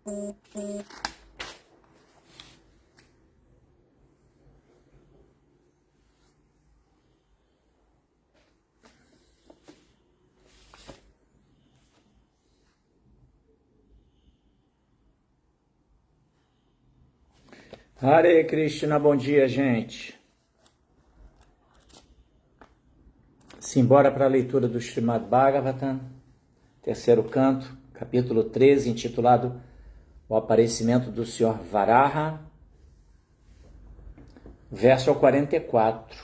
Hare Krishna, bom dia, gente. Simbora para a leitura do Srimad Bhagavatam, terceiro canto, capítulo 13, intitulado O Aparecimento do Senhor Varaha, verso 44.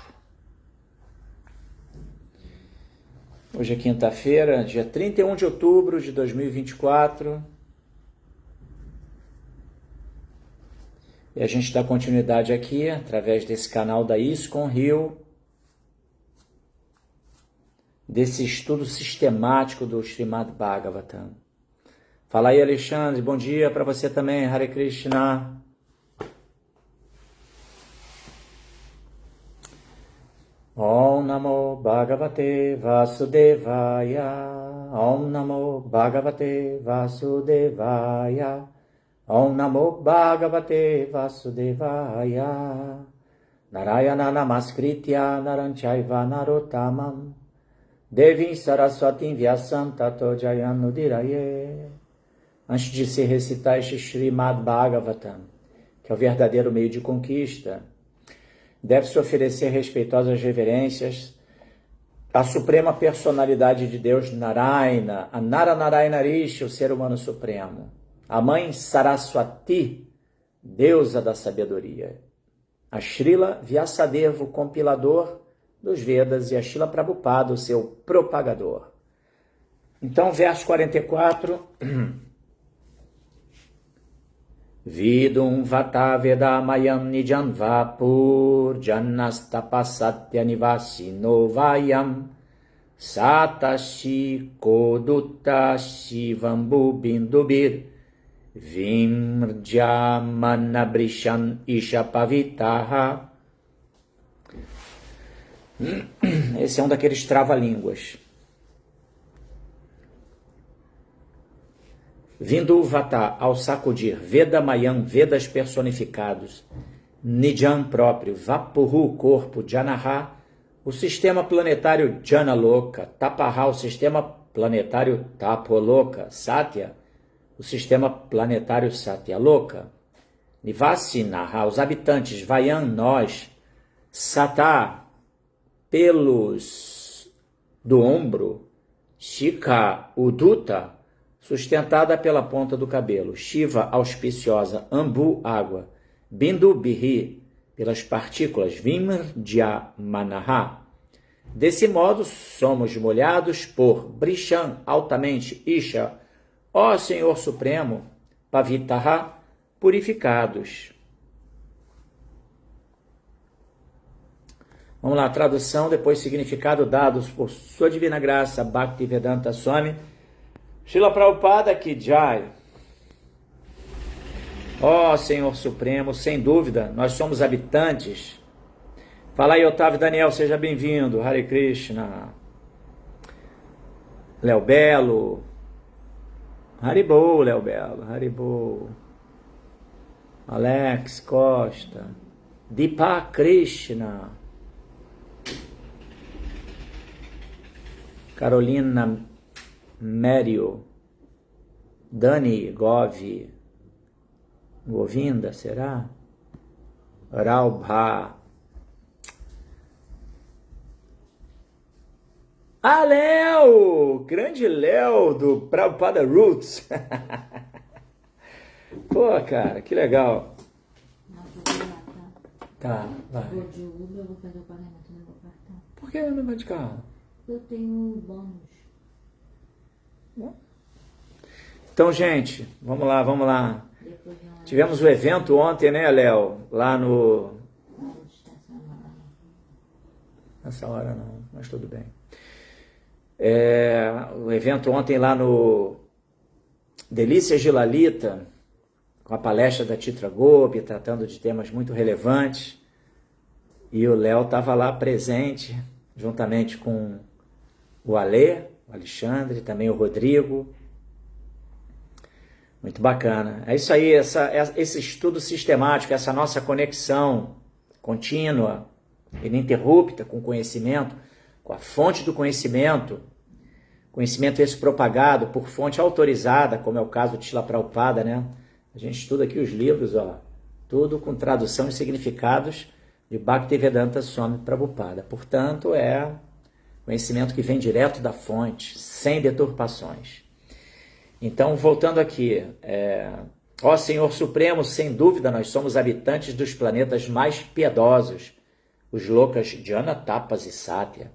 Hoje é quinta-feira, dia 31 de outubro de 2024. E a gente dá continuidade aqui, através desse canal da ISKCON Rio, desse estudo sistemático do Srimad Bhagavatam. Fala aí, Alexandre, bom dia para você também, Hare Krishna. Om Namo Bhagavate Vasudevaya, Om Namo Bhagavate Vasudevaya, Om Namo Bhagavate Vasudevaya, Narayana Namaskritya Naranchayva Narottamam, Devim Saraswatim Vyasam Tato Jayanudiraye. Antes de se recitar este Srimad Bhagavatam, que é o verdadeiro meio de conquista, deve-se oferecer respeitosas reverências à suprema personalidade de Deus, Narayana, a Naranarayana Rishi, o ser humano supremo, a mãe Saraswati, deusa da sabedoria, a Srila Vyasadeva, o compilador dos Vedas, e a Srila Prabhupada, o seu propagador. Então, verso 44. Vidum vata vedamayam nijam vapur janastapasatya nivasino vayam satashi kodutta shivam bindubir vimrjamanabrisham ishapavitaha. Esse é um daqueles trava-línguas. Vindo Vata, ao sacudir, Vedamayam, Vedas personificados, Nijam próprio, Vapuru, corpo, Janaha, o sistema planetário Janaloka, Tapaha, o sistema planetário Tapoloka, Satya, o sistema planetário Satyaloka, Nivasinaha, os habitantes, Vayam, nós, Sata, pelos do ombro, Shika, Uduta, sustentada pela ponta do cabelo, Shiva, auspiciosa, Ambu, água, Bindu, birri, pelas partículas, Vimrjamanaha. Desse modo, somos molhados por Brisham, altamente, Isha, ó Senhor Supremo, Pavitaha, purificados. Vamos lá, tradução, depois significado dados por sua divina graça, Bhaktivedanta Swami, Srila Prabhupada Ki Jai. Ó Senhor Supremo, sem dúvida, nós somos habitantes. Fala aí, Otávio Daniel, seja bem-vindo. Hare Krishna. Léo Belo. Haribo, Léo Belo. Haribo. Alex Costa. Deepa Krishna. Carolina Mério, Dani Govinda, será? Raubha. Ah, Léo! Grande Léo do Prabhupada Roots. Pô, cara, que legal. Tá, vai. Vou de Uber, eu vou fazer o pagamento no meu cartão. Por que não vai de carro? Eu tenho bônus. Então, gente, vamos lá. Tivemos o evento ontem, né, Léo? Lá no... Nessa hora não, mas tudo bem. O evento ontem lá no Delícias de Lalita, com a palestra da Titra Gopi, tratando de temas muito relevantes. E o Léo estava lá presente, juntamente com o Alê, o Alexandre, também o Rodrigo. Muito bacana. É isso aí, esse estudo sistemático, essa nossa conexão contínua, ininterrupta com o conhecimento, com a fonte do conhecimento esse propagado por fonte autorizada, como é o caso de Srila Prabhupada, né? A gente estuda aqui os livros, ó, tudo com tradução e significados de Bhaktivedanta Swami Prabhupada. Portanto, é conhecimento que vem direto da fonte, sem deturpações. Então, voltando aqui, ó Senhor Supremo, sem dúvida nós somos habitantes dos planetas mais piedosos, os lokas Jana, Tapas e Satya.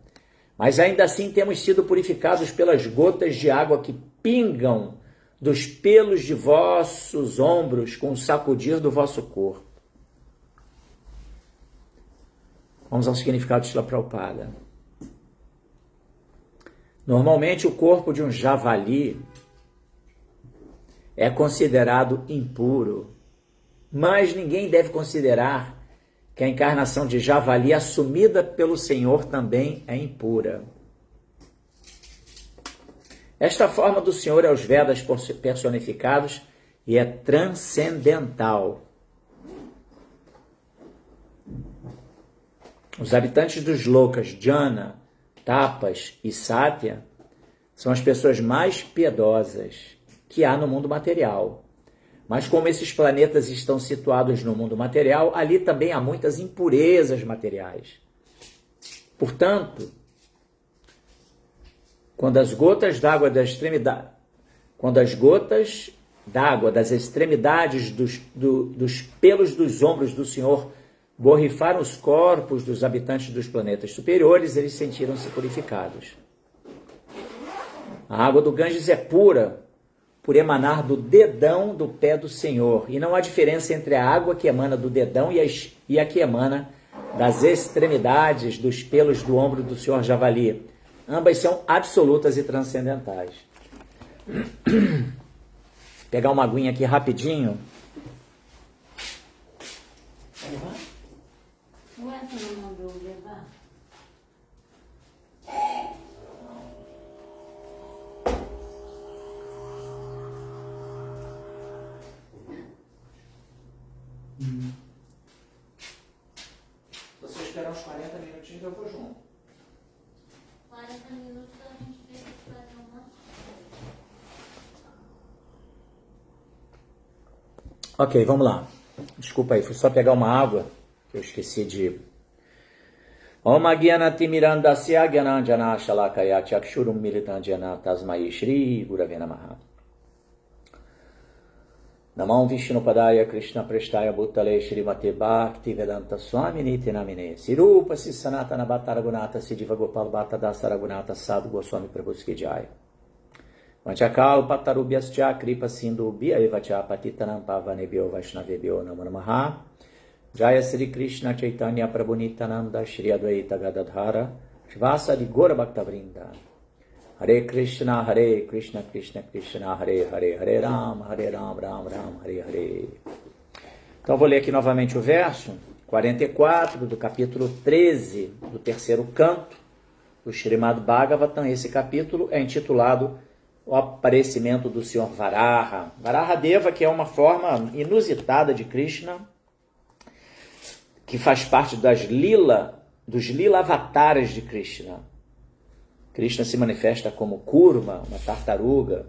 Mas ainda assim temos sido purificados pelas gotas de água que pingam dos pelos de vossos ombros com o sacudir do vosso corpo. Vamos ao significado de Srila Prabhupada. Normalmente o corpo de um javali é considerado impuro, mas ninguém deve considerar que a encarnação de javali assumida pelo Senhor também é impura. Esta forma do Senhor é os Vedas personificados e é transcendental. Os habitantes dos lokas Jana, Tapas e Satya são as pessoas mais piedosas que há no mundo material. Mas como esses planetas estão situados no mundo material, ali também há muitas impurezas materiais. Portanto, quando as gotas d'água das extremidades dos pelos dos ombros do Senhor borrifaram os corpos dos habitantes dos planetas superiores, eles sentiram-se purificados. A água do Ganges é pura, por emanar do dedão do pé do Senhor. E não há diferença entre a água que emana do dedão e a que emana das extremidades dos pelos do ombro do Senhor Javali. Ambas são absolutas e transcendentais. Pegar uma aguinha aqui rapidinho. Não é que não mandou levar? Se você esperar uns 40 minutinhos, eu vou junto. 40 minutos a gente tem que fazer uma. Ok, vamos lá. Desculpa aí, fui só pegar uma água que eu esqueci de... Om Agyanati Mirandasya Gyananjana Shalakaya Chakshurum Militanjana Tasmai Shri Gurave Namaha. Namam Vishnupadaya Krishna Prestaya Bhutale Shrimate Bhakti Vedanta Swami Niti Namine Sirupa Sanatana Bhattara Gunata Siddhiva Gopal Bhatta Dasara Gunata Sadhu Goswami Prabhuski Jaya Vanchakal Pattarubhyascha Kripa Sindhu Bhya Evacha Patitanam Pavanebhyo Vaishnavebhyo Namo Namaha Jaya Sri Krishna Chaitanya Prabhu Nityananda Shri Advaita Gadadhara Shivasadi Gora Bhaktavrinda Hare Krishna, Krishna Krishna, Hare Hare, Hare Ram, Ram Ram, Hare Hare. Então vou ler aqui novamente o verso 44 do capítulo 13 do terceiro canto do Srimad Bhagavatam. Esse capítulo é intitulado O Aparecimento do Senhor Varaha. Varahadeva, que é uma forma inusitada de Krishna, que faz parte dos Lila avatares de Krishna. Krishna se manifesta como Kurma, uma tartaruga,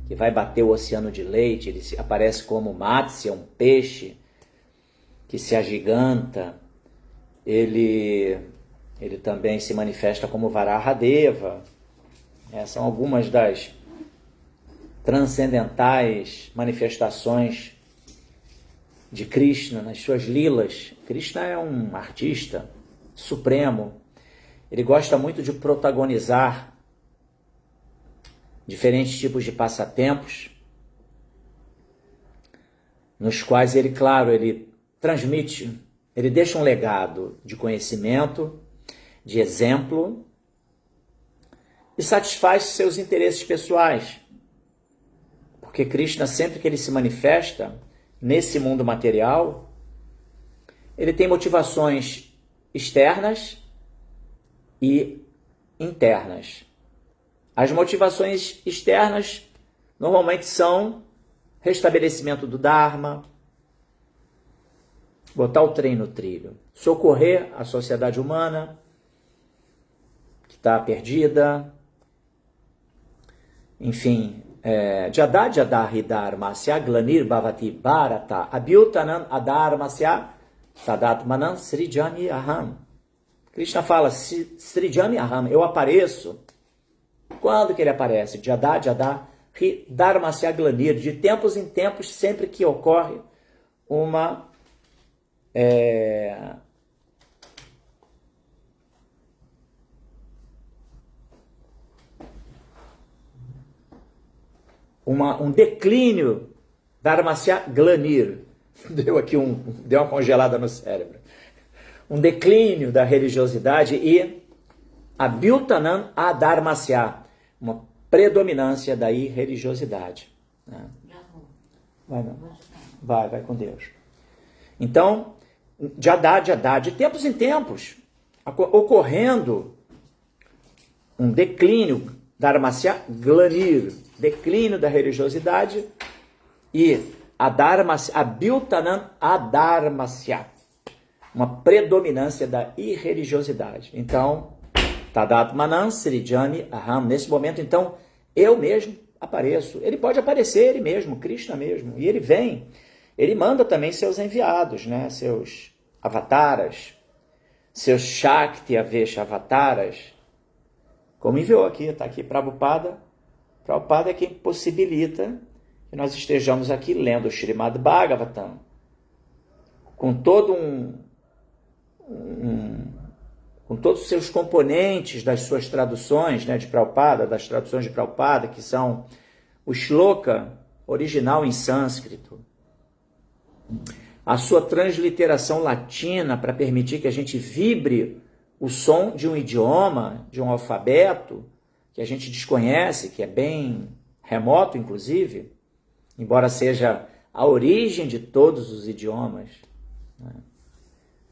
que vai bater o oceano de leite. Ele aparece como Matsya, um peixe, que se agiganta. Ele também se manifesta como Varahadeva. São algumas das transcendentais manifestações de Krishna nas suas lilas. Krishna é um artista supremo. Ele gosta muito de protagonizar diferentes tipos de passatempos, nos quais ele transmite, ele deixa um legado de conhecimento, de exemplo, e satisfaz seus interesses pessoais. Porque Krishna, sempre que ele se manifesta nesse mundo material, ele tem motivações externas e internas. As motivações externas normalmente são restabelecimento do Dharma, botar o trem no trilho, socorrer a sociedade humana que está perdida, enfim, Jada Hridharmasya Glanir Bhavati Bharata Abhyutanan Adharmasya Tadatmanan Srijani Aham. Krishna fala, Srijani Aham, eu apareço. Quando que ele aparece? Jada Hridharmasya Glanir, de tempos em tempos, sempre que ocorre uma um declínio Dharmasya Glanir. Deu uma congelada no cérebro. Um declínio da religiosidade e Abhyutanan Adharmasya, uma predominância da irreligiosidade. Vai com Deus. Então, Jada, de tempos em tempos, ocorrendo um declínio, Dharmasya Glanir, declínio da religiosidade, e Abhyutanan Adharmasya, uma predominância da irreligiosidade. Então, Tadatmanan Srijani Aham, nesse momento, então, eu mesmo apareço. Ele pode aparecer ele mesmo, Krishna mesmo, e ele vem. Ele manda também seus enviados, né? Seus avataras, seus Shakti Avesha avataras, como enviou aqui, está aqui Prabhupada. Prabhupada é quem possibilita que nós estejamos aqui lendo o Srimad Bhagavatam, com todo com todos os seus componentes das suas traduções, né, de Prabhupada, das traduções de Prabhupada, que são o shloka original em sânscrito, a sua transliteração latina para permitir que a gente vibre o som de um idioma, de um alfabeto que a gente desconhece, que é bem remoto, inclusive, embora seja a origem de todos os idiomas, né?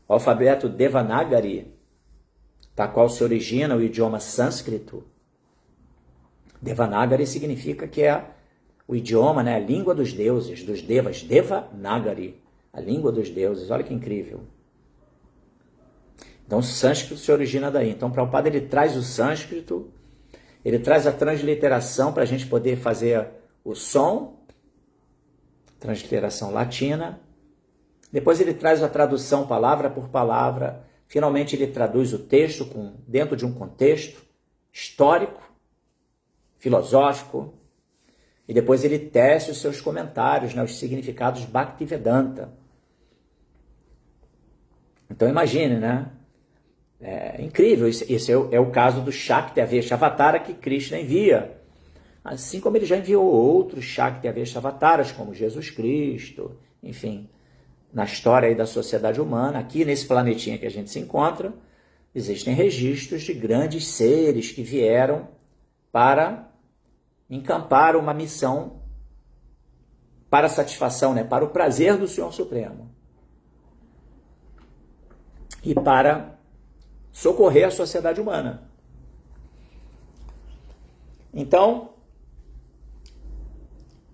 O alfabeto Devanagari, da qual se origina o idioma sânscrito. Devanagari significa que é o idioma, né, a língua dos deuses, dos devas, Devanagari, a língua dos deuses. Olha que incrível. Então o sânscrito se origina daí. Então Prabhupada ele traz o sânscrito, ele traz a transliteração para a gente poder fazer o som, transliteração latina. Depois ele traz a tradução palavra por palavra. Finalmente ele traduz o texto dentro de um contexto histórico, filosófico. E depois ele tece os seus comentários, né, os significados Bhaktivedanta. Então imagine, né? É incrível. Esse é o caso do Shakti Avesha Avatara que Krishna envia. Assim como ele já enviou outros Shakti Avesha Avataras, como Jesus Cristo, enfim. Na história aí da sociedade humana, aqui nesse planetinha que a gente se encontra, existem registros de grandes seres que vieram para encampar uma missão para a satisfação, né, para o prazer do Senhor Supremo e para socorrer a sociedade humana. Então,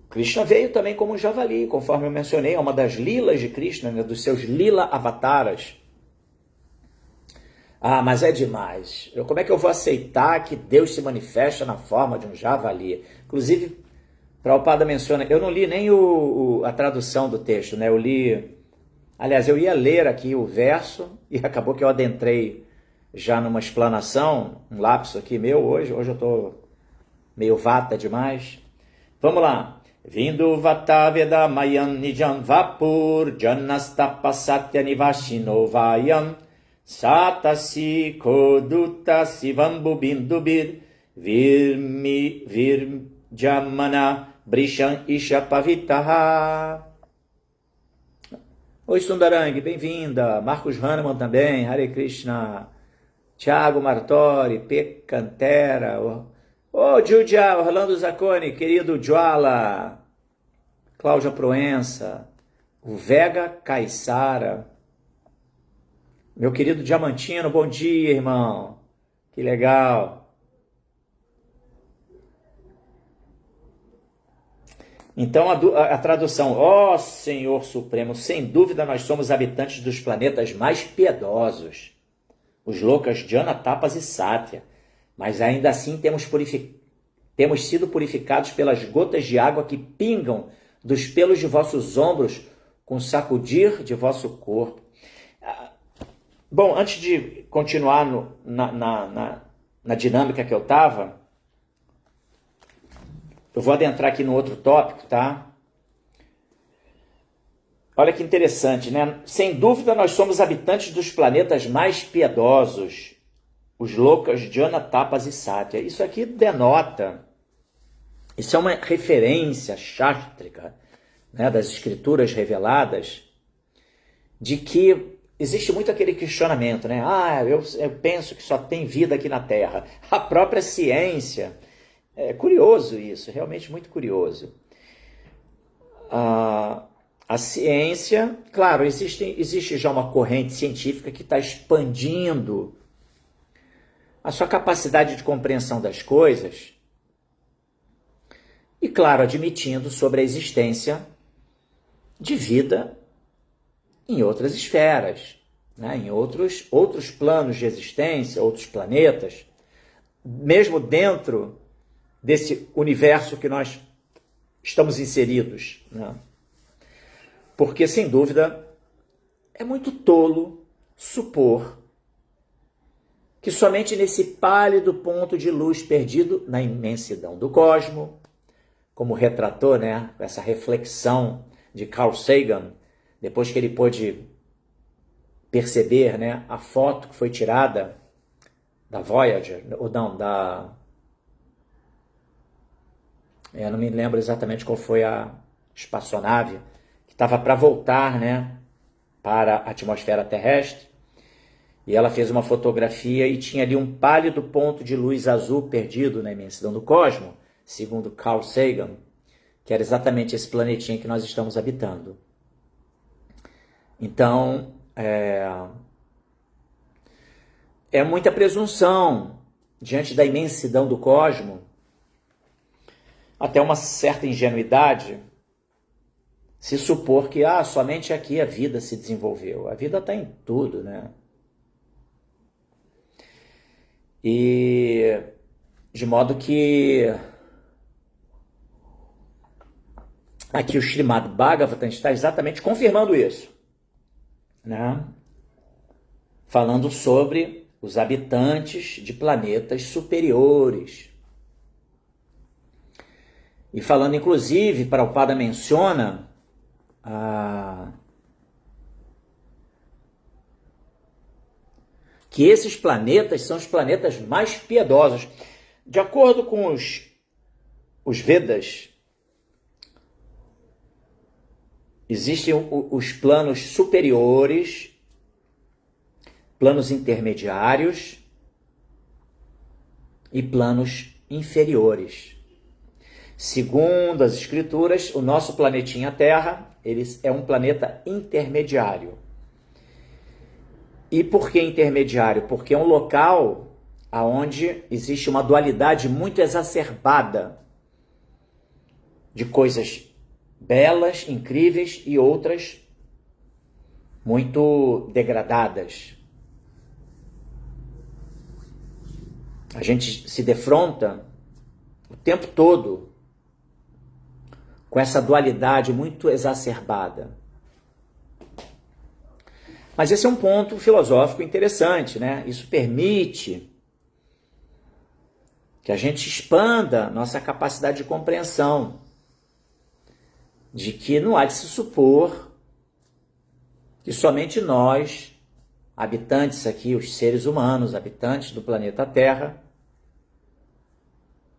Krishna veio também como um javali, conforme eu mencionei, é uma das lilas de Krishna, né, dos seus lila avataras. Ah, mas é demais. Como é que eu vou aceitar que Deus se manifesta na forma de um javali? Inclusive, Prabhupada menciona, eu não li nem a tradução do texto, né? Aliás, eu ia ler aqui o verso e acabou que eu adentrei já numa explanação, um lapso aqui meu hoje eu estou meio vata demais. Vamos lá. Vindo Vataveda Mayan Nijan Vapur Janastapa Satya Nivashino Vayam Satasi Koduta Sivam Bindubir Virjamana Brishan Isha Pavitaha. Oi Sundarang, bem-vinda. Marcos Hahnemann também, Hare Krishna. Thiago Martori, P. Cantera. Judia, Orlando Zacconi, querido Joala. Cláudia Proença. O Vega Caissara. Meu querido Diamantino, bom dia, irmão. Que legal. Então a tradução, ó Senhor Supremo, sem dúvida nós somos habitantes dos planetas mais piedosos, os lokas Jana, Tapas e Satya, mas ainda assim temos sido purificados pelas gotas de água que pingam dos pelos de vossos ombros com o sacudir de vosso corpo. Bom, antes de continuar na dinâmica que eu estava, eu vou adentrar aqui no outro tópico, tá? Olha que interessante, né? Sem dúvida nós somos habitantes dos planetas mais piedosos, os lokas Jana, Tapas e Satya. Isso aqui denota, isso é uma referência chástrica, né, das escrituras reveladas, de que existe muito aquele questionamento, né? Eu penso que só tem vida aqui na Terra. A própria ciência, é curioso isso, realmente muito curioso. A ciência, claro, existe já uma corrente científica que está expandindo a sua capacidade de compreensão das coisas e, claro, admitindo sobre a existência de vida em outras esferas, né? Em outros planos de existência, outros planetas, mesmo dentro desse universo que nós estamos inseridos, né? Porque, sem dúvida, é muito tolo supor que somente nesse pálido ponto de luz perdido na imensidão do cosmos, como retratou, né, essa reflexão de Carl Sagan, depois que ele pôde perceber, né, a foto que foi tirada da Voyager, ou não, eu não me lembro exatamente qual foi a espaçonave, que estava para voltar, né, para a atmosfera terrestre, e ela fez uma fotografia e tinha ali um pálido ponto de luz azul perdido na imensidão do cosmos, segundo Carl Sagan, que era exatamente esse planetinha que nós estamos habitando. Então, é muita presunção diante da imensidão do cosmos, até uma certa ingenuidade, se supor que somente aqui a vida se desenvolveu. A vida está em tudo, né? E de modo que aqui o Srimad Bhagavatam está exatamente confirmando isso, né? Falando sobre os habitantes de planetas superiores. E falando, inclusive, Prabhupada menciona que esses planetas são os planetas mais piedosos. De acordo com os Vedas, existem os planos superiores, planos intermediários e planos inferiores. Segundo as escrituras, o nosso planetinha Terra, ele é um planeta intermediário. E por que intermediário? Porque é um local onde existe uma dualidade muito exacerbada de coisas belas, incríveis e outras muito degradadas. A gente se defronta o tempo todo com essa dualidade muito exacerbada. Mas esse é um ponto filosófico interessante, né? Isso permite que a gente expanda nossa capacidade de compreensão de que não há de se supor que somente nós, habitantes aqui, os seres humanos, habitantes do planeta Terra,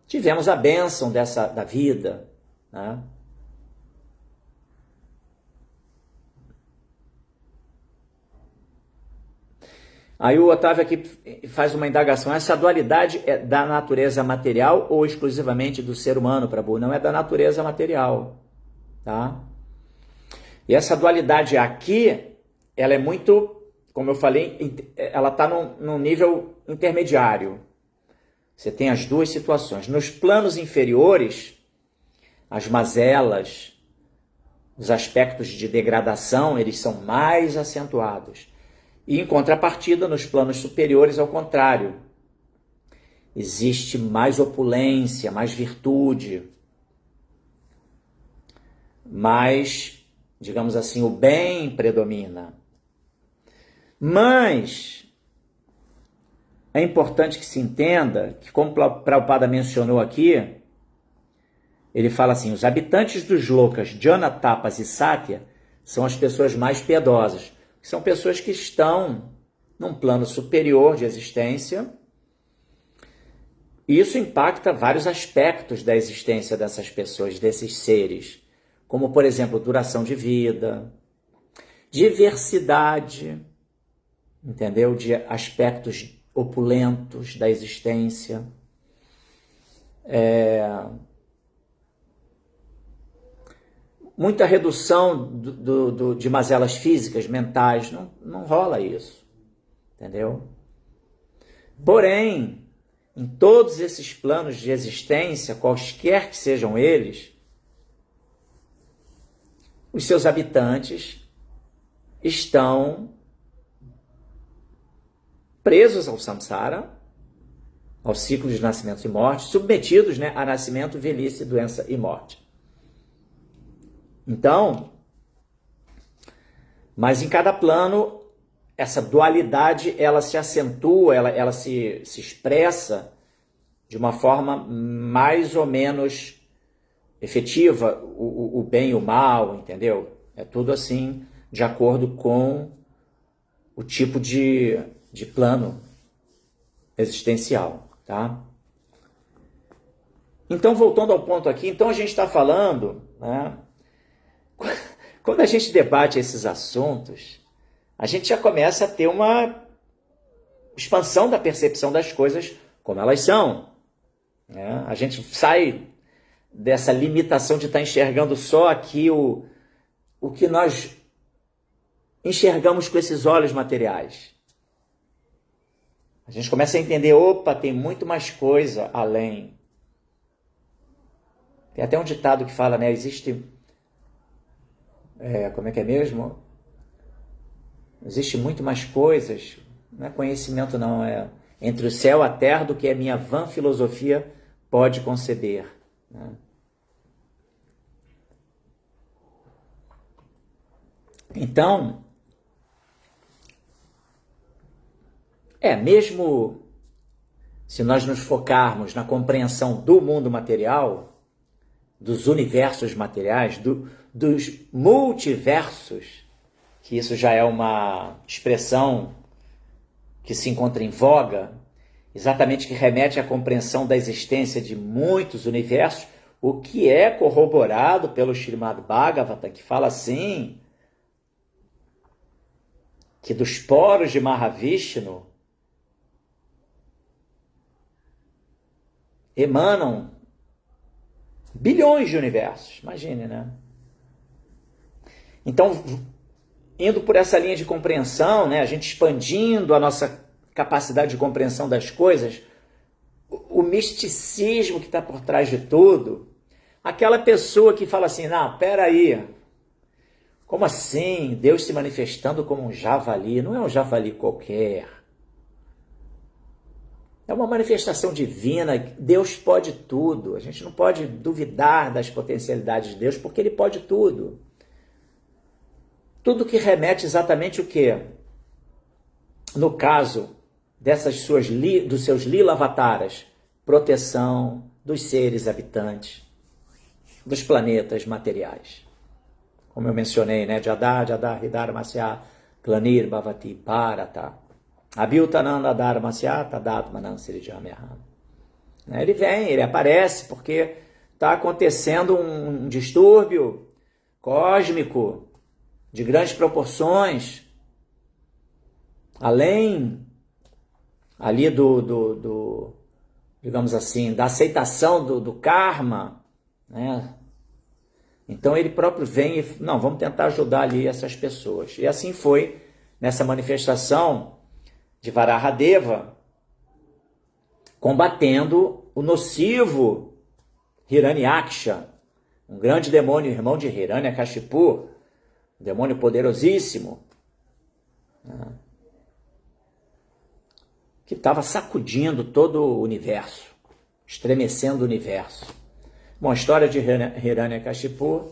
tivemos a bênção da vida, né? Aí o Otávio aqui faz uma indagação. Essa dualidade é da natureza material ou exclusivamente do ser humano, Prabhu? Não, é da natureza material, tá? E essa dualidade aqui, ela é muito, como eu falei, ela está num nível intermediário. Você tem as duas situações. Nos planos inferiores, as mazelas, os aspectos de degradação, eles são mais acentuados. E em contrapartida, nos planos superiores, ao contrário. Existe mais opulência, mais virtude, mais, digamos assim, o bem predomina. Mas é importante que se entenda que, como Prabhupada mencionou aqui, ele fala assim, os habitantes dos lokas, Jana, Tapas e Satya, são as pessoas mais piedosas. São pessoas que estão num plano superior de existência. E isso impacta vários aspectos da existência dessas pessoas, desses seres. Como, por exemplo, duração de vida, diversidade, entendeu? De aspectos opulentos da existência. Muita redução de mazelas físicas, mentais, não rola isso, entendeu? Porém, em todos esses planos de existência, quaisquer que sejam eles, os seus habitantes estão presos ao samsara, ao ciclo de nascimentos e morte, submetidos, né, a nascimento, velhice, doença e morte. Então, mas em cada plano, essa dualidade, ela se acentua, ela se expressa de uma forma mais ou menos efetiva, o bem e o mal, entendeu? É tudo assim, de acordo com o tipo de plano existencial, tá? Então, voltando ao ponto aqui, então a gente está falando, né? Quando a gente debate esses assuntos, a gente já começa a ter uma expansão da percepção das coisas como elas são, né? A gente sai dessa limitação de estar enxergando só aqui o que nós enxergamos com esses olhos materiais. A gente começa a entender, opa, tem muito mais coisa além. Tem até um ditado que fala, né, existe... como é que é mesmo? Existe muito mais coisas, não é conhecimento não, é entre o céu e a terra do que a minha vã filosofia pode conceber, né? Então, mesmo se nós nos focarmos na compreensão do mundo material, dos universos materiais, dos multiversos, que isso já é uma expressão que se encontra em voga, exatamente que remete à compreensão da existência de muitos universos, o que é corroborado pelo Śrīmad Bhagavatam, que fala assim, que dos poros de Mahavishnu emanam bilhões de universos, imagine, né? Então, indo por essa linha de compreensão, né, a gente expandindo a nossa capacidade de compreensão das coisas, o misticismo que está por trás de tudo, aquela pessoa que fala assim, não, peraí, como assim? Deus se manifestando como um javali? Não é um javali qualquer. É uma manifestação divina. Deus pode tudo. A gente não pode duvidar das potencialidades de Deus, porque Ele pode tudo. Tudo que remete exatamente o quê? No caso dos seus lila avataras, proteção dos seres habitantes, dos planetas materiais. Como eu mencionei, né? Jada, Hridharmasya, Glanir, Bhavati, Bharata. Abhyutananda Dharmasya, Tadatmanan Sirijamyaham. Ele vem, ele aparece, porque está acontecendo um distúrbio cósmico de grandes proporções, além ali digamos assim, da aceitação do karma, né? Então ele próprio vem e, não, vamos tentar ajudar ali essas pessoas. E assim foi nessa manifestação de Varahadeva, combatendo o nocivo Hiranyaksha, um grande demônio, irmão de Hiranyakashipu, um demônio poderosíssimo, né, que estava sacudindo todo o universo, estremecendo o universo. Bom, a história de Hiranyakashipu,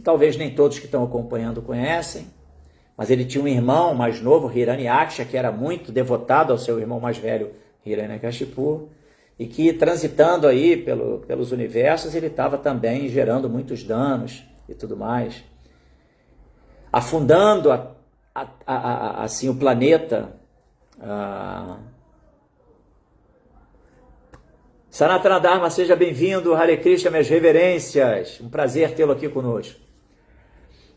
talvez nem todos que estão acompanhando conhecem, mas ele tinha um irmão mais novo, Hiranyaksha, que era muito devotado ao seu irmão mais velho, Hiranyakashipu, e que transitando aí pelos universos, ele estava também gerando muitos danos e tudo mais, afundando assim o planeta. Sanatana Dharma, seja bem-vindo. Hare Krishna, minhas reverências. Um prazer tê-lo aqui conosco.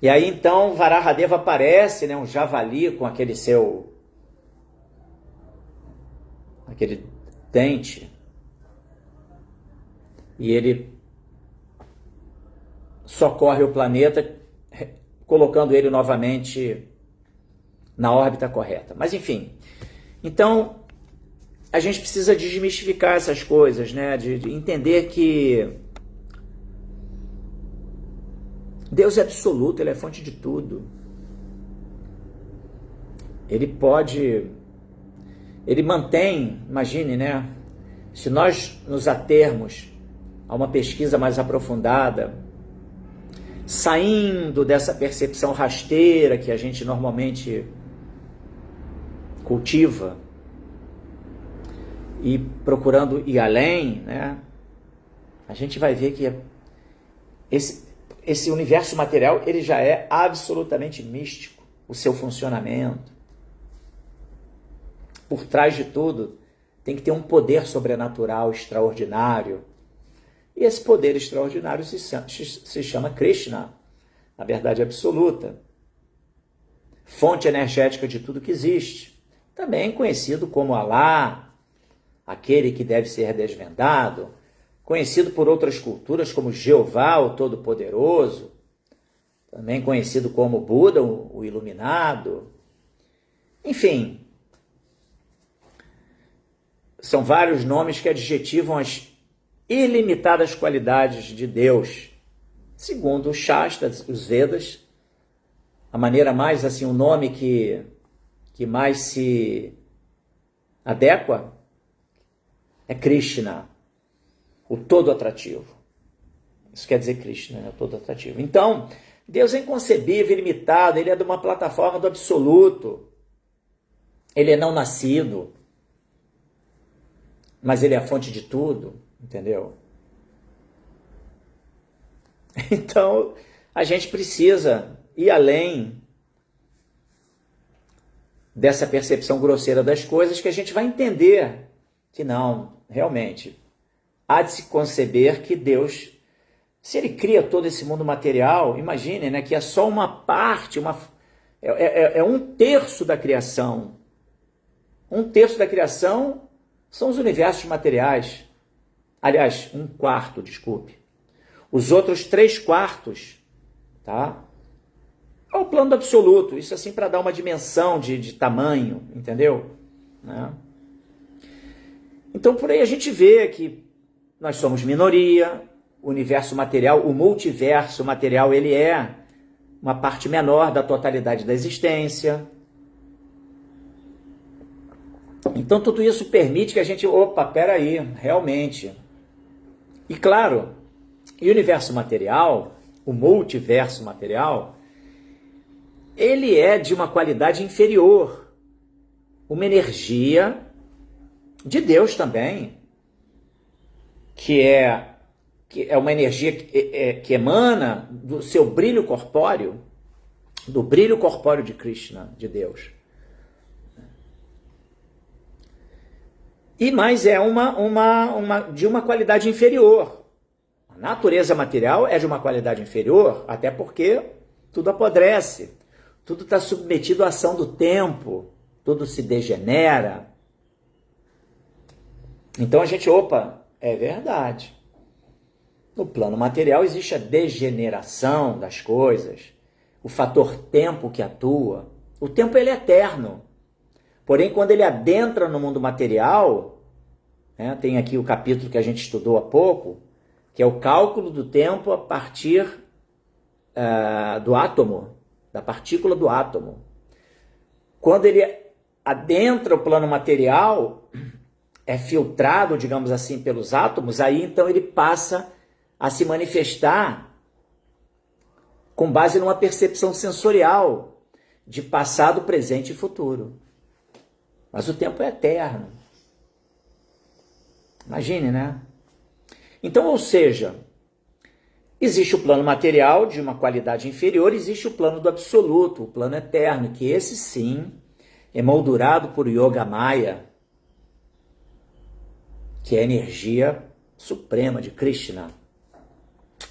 E aí então Varahadeva aparece, né, um javali com aquele dente. E ele socorre o planeta, colocando ele novamente na órbita correta. Mas enfim, então a gente precisa desmistificar essas coisas, né? De entender que Deus é absoluto, Ele é fonte de tudo. Ele mantém, imagine, né? Se nós nos atermos a uma pesquisa mais aprofundada, saindo dessa percepção rasteira que a gente normalmente cultiva, e procurando ir além, né, a gente vai ver que esse universo material ele já é absolutamente místico, o seu funcionamento. Por trás de tudo, tem que ter um poder sobrenatural extraordinário. E esse poder extraordinário se chama Krishna, a verdade absoluta, fonte energética de tudo que existe, também conhecido como Alá, aquele que deve ser desvendado, conhecido por outras culturas como Jeová, o Todo-Poderoso, também conhecido como Buda, o Iluminado. Enfim, são vários nomes que adjetivam as ilimitadas qualidades de Deus. Segundo os Shastras, os Vedas, a maneira mais, assim, o nome que mais se adequa é Krishna, o todo atrativo. Isso quer dizer Krishna, né? O todo atrativo. Então, Deus é inconcebível, ilimitado, ele é de uma plataforma do absoluto. Ele é não nascido, mas ele é a fonte de tudo, entendeu? Então, a gente precisa ir além dessa percepção grosseira das coisas, que a gente vai entender que não, realmente, há de se conceber que Deus, se Ele cria todo esse mundo material, imagine, né, que é só uma parte, é 1/3 da criação. 1/3 da criação são os universos materiais. Aliás, 1/4, desculpe. Os outros 3/4, tá? É o plano do absoluto. Isso assim para dar uma dimensão de tamanho, entendeu? Né? Então por aí a gente vê que nós somos minoria, o universo material, o multiverso material, ele é uma parte menor da totalidade da existência. Então tudo isso permite que a gente, peraí, realmente. E claro, o universo material, o multiverso material, ele é de uma qualidade inferior, uma energia de Deus também, que é uma energia que emana do seu brilho corpóreo, do brilho corpóreo de Krishna, de Deus. E mais é de uma qualidade inferior. A natureza material é de uma qualidade inferior, até porque tudo apodrece, tudo está submetido à ação do tempo, tudo se degenera. Então a gente, é verdade. No plano material existe a degeneração das coisas, o fator tempo que atua. O tempo ele é eterno. Porém, quando ele adentra no mundo material, né, tem aqui o capítulo que a gente estudou há pouco, que é o cálculo do tempo a partir do átomo, da partícula do átomo. Quando ele adentra o plano material, é filtrado, digamos assim, pelos átomos, aí então ele passa a se manifestar com base numa percepção sensorial de passado, presente e futuro. Mas o tempo é eterno. Imagine, né? Então, ou seja, existe o plano material de uma qualidade inferior, existe o plano do absoluto, o plano eterno, que esse sim é moldurado por Yoga Maya, que é a energia suprema de Krishna.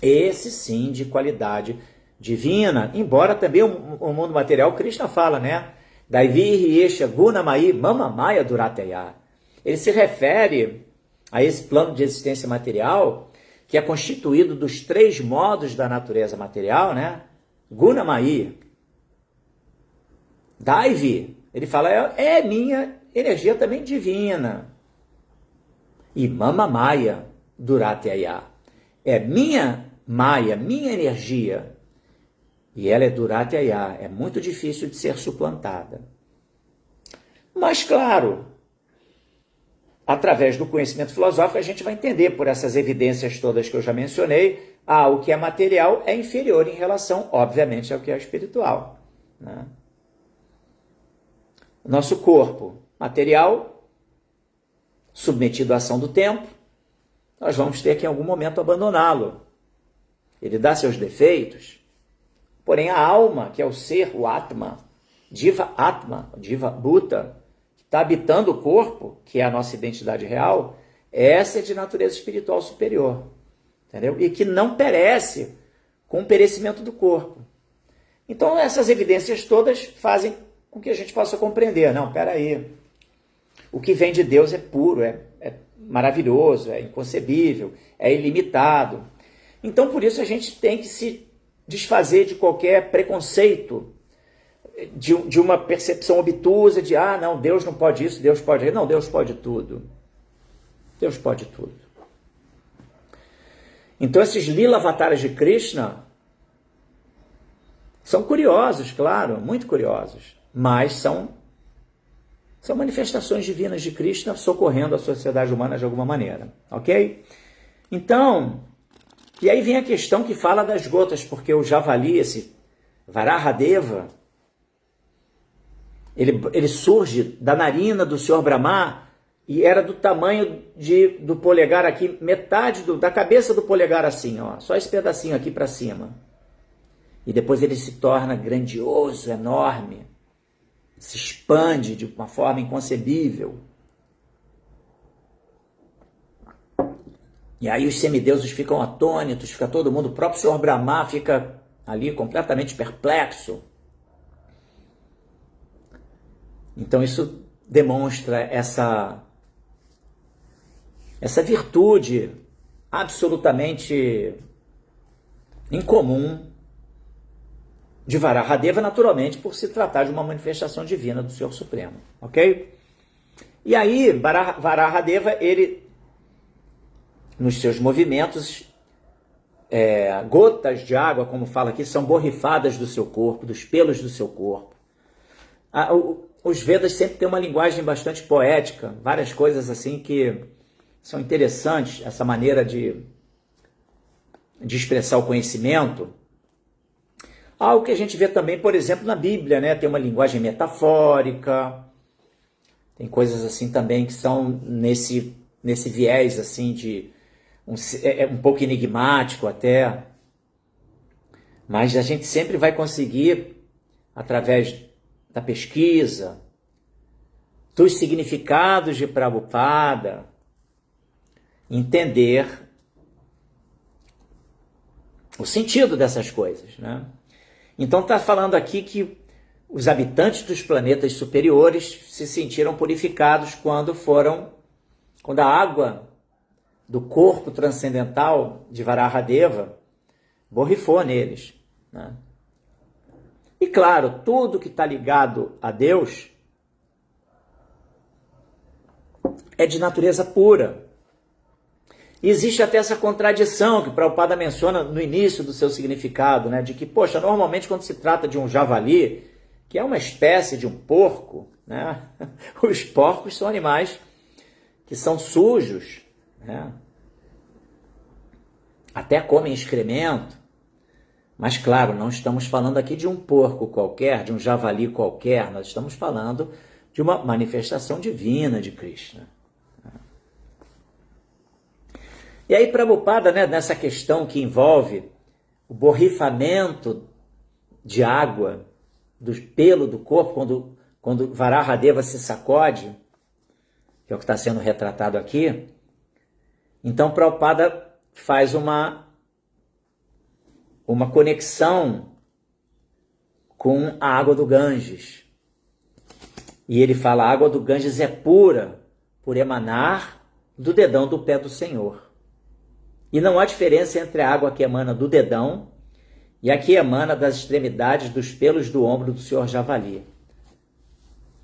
Esse sim de qualidade divina, embora também o mundo material, Krishna fala, né? Daivi Yesha Gunamai Mama Maya Durataya. Ele se refere a esse plano de existência material, que é constituído dos 3 modos da natureza material, né? Gunamai. Daivi, ele fala, é minha energia também divina. E Mama Maya Durataya. É minha Maya, minha energia. E ela é Durataya, é muito difícil de ser suplantada. Mas, claro, através do conhecimento filosófico, a gente vai entender, por essas evidências todas que eu já mencionei, o que é material é inferior em relação, obviamente, ao que é espiritual, né? O nosso corpo material, submetido à ação do tempo, nós vamos ter que em algum momento abandoná-lo. Ele dá seus defeitos, porém a alma, que é o ser, o Atma, Diva Atma, Diva Bhuta, que está habitando o corpo, que é a nossa identidade real, essa é de natureza espiritual superior, entendeu? E que não perece com o perecimento do corpo. Então essas evidências todas fazem com que a gente possa compreender, não, peraí, o que vem de Deus é puro, é maravilhoso, é inconcebível, é ilimitado. Então, por isso, a gente tem que se desfazer de qualquer preconceito, de uma percepção obtusa de, não, Deus não pode isso, Deus pode isso. Não, Deus pode tudo. Deus pode tudo. Então, esses Lila Avataras de Krishna são curiosos, claro, muito curiosos, mas são manifestações divinas de Krishna socorrendo a sociedade humana de alguma maneira, ok? Então, e aí vem a questão que fala das gotas, porque o javali, esse Varahadeva, ele surge da narina do Senhor Brahma e era do tamanho do polegar aqui, metade da cabeça do polegar assim, ó, só esse pedacinho aqui para cima. E depois ele se torna grandioso, enorme, se expande de uma forma inconcebível. E aí os semideuses ficam atônitos, fica todo mundo, o próprio Senhor Brahma fica ali completamente perplexo. Então isso demonstra essa virtude absolutamente incomum de Varahadeva, naturalmente, por se tratar de uma manifestação divina do Senhor Supremo, ok? E aí, Varahadeva, ele, nos seus movimentos, gotas de água, como fala aqui, são borrifadas do seu corpo, dos pelos do seu corpo. Os Vedas sempre têm uma linguagem bastante poética, várias coisas assim que são interessantes, essa maneira de expressar o conhecimento. Algo que a gente vê também, por exemplo, na Bíblia, né? Tem uma linguagem metafórica, tem coisas assim também que são nesse viés assim de um pouco enigmático até, mas a gente sempre vai conseguir, através da pesquisa, dos significados de Prabhupada, entender o sentido dessas coisas, né? Então está falando aqui que os habitantes dos planetas superiores se sentiram purificados quando a água do corpo transcendental de Varahadeva borrifou neles, né? E claro, tudo que está ligado a Deus é de natureza pura. Existe até essa contradição que o Prabhupada menciona no início do seu significado, né? De que, poxa, normalmente quando se trata de um javali, que é uma espécie de um porco, né? Os porcos são animais que são sujos, né? Até comem excremento. Mas, claro, não estamos falando aqui de um porco qualquer, de um javali qualquer, nós estamos falando de uma manifestação divina de Krishna. E aí, Prabhupada, né, nessa questão que envolve o borrifamento de água do pelo do corpo, quando Varahadeva se sacode, que é o que está sendo retratado aqui, então Prabhupada faz uma conexão com a água do Ganges. E ele fala, a água do Ganges é pura por emanar do dedão do pé do Senhor. E não há diferença entre a água que emana do dedão e a que emana das extremidades dos pelos do ombro do Senhor Javali.